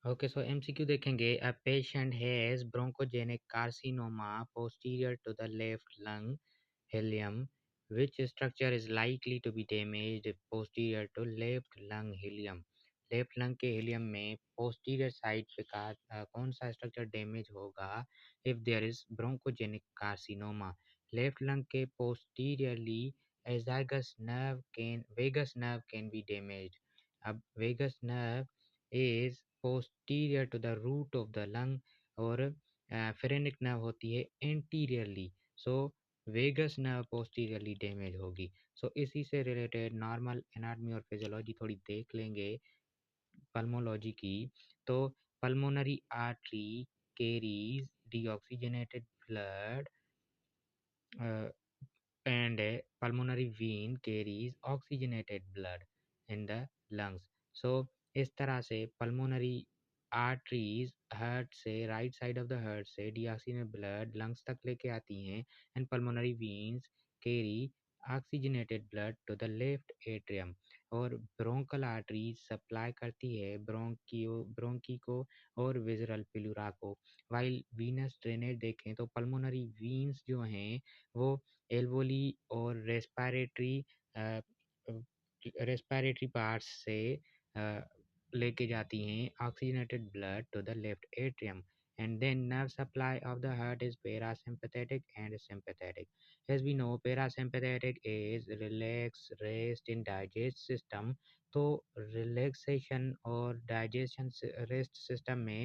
Okay, so MCQ देखेंगे। A patient has bronchogenic carcinoma posterior to the left lung helium. Which structure is likely to be damaged posterior to left lung helium? Left lung के helium में posterior side पे कौन सा structure damage होगा if there is bronchogenic carcinoma? Left lung के posteriorly vagus nerve can be damaged. अब vagus nerve is posterior to the root of the lung और phrenic nerve होती है anteriorly. So vagus nerve posteriorly damage होगी। So इसी से related normal anatomy और physiology थोड़ी देख लेंगे पल्मोलॉजी की। तो pulmonary artery carries deoxygenated blood and a pulmonary vein carries oxygenated blood in the lungs. So इस तरह से pulmonary arteries हार्ट से right side of the heart से डीऑक्सीजनेटेड ब्लड लंग्स तक लेके आती हैं and pulmonary veins carry oxygenated blood to the left atrium और ब्रोंकल आर्टरी सप्लाई करती है ब्रोंकी को और विजरल प्लूरा को। वाइल वीनस ड्रेनेज देखें तो पल्मोनरी वीन्स जो हैं वो एल्वोली और रेस्पिरेटरी पार्ट्स से लेके जाती हैं oxygenated blood to the left atrium and then nerve supply of the heart is parasympathetic and sympathetic. As we know, parasympathetic is relax, rest in digest system. तो relaxation और digestion rest system में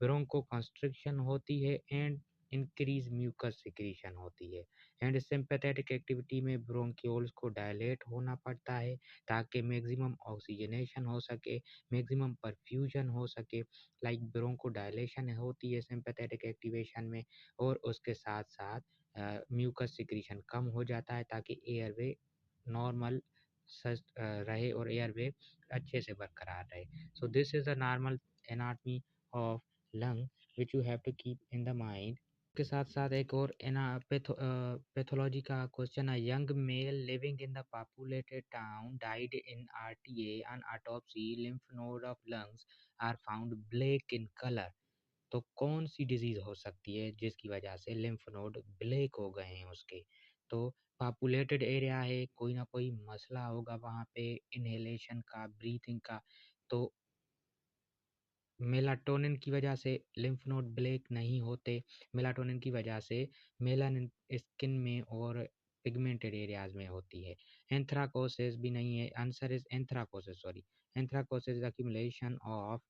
Bronco constriction होती है and increase mucus secretion होती है and sympathetic activity में bronchioles को dilate होना पड़ता है ताकि मैक्सिमम ऑक्सीजनेशन हो सके, मैक्सिमम परफ्यूजन हो सके। लाइक ब्रोंको डायलेशन होती है सिंपैथेटिक एक्टिवेशन में और उसके साथ साथ म्यूकस सिक्रीशन कम हो जाता है ताकि एयरवे नॉर्मल रहे और एयरवे अच्छे से बरकरार रहे। So this is the normal anatomy of lung which you have to keep in the mind. के साथ साथ एक और पैथोलॉजी का क्वेश्चन है। Young male living in the populated town died in RTA on autopsy lymph node of lungs are found black in colour. तो कौन सी disease हो सकती है जिसकी वजह से लिम्फ नोड ब्लैक हो गए हैं उसके? तो पॉपुलेटेड एरिया है, कोई ना कोई मसला होगा वहाँ पे इनहेलेशन का, ब्रीथिंग का। तो मेलाटोनिन की वजह से लिम्फ नोड ब्लैक नहीं होते। मेलाटोनिन की वजह से मेलानिन स्किन में और पिगमेंटेड एरियाज में होती है। एंथ्राकोसिस भी नहीं है। Answer is anthracosis, sorry. Anthracosis is accumulation of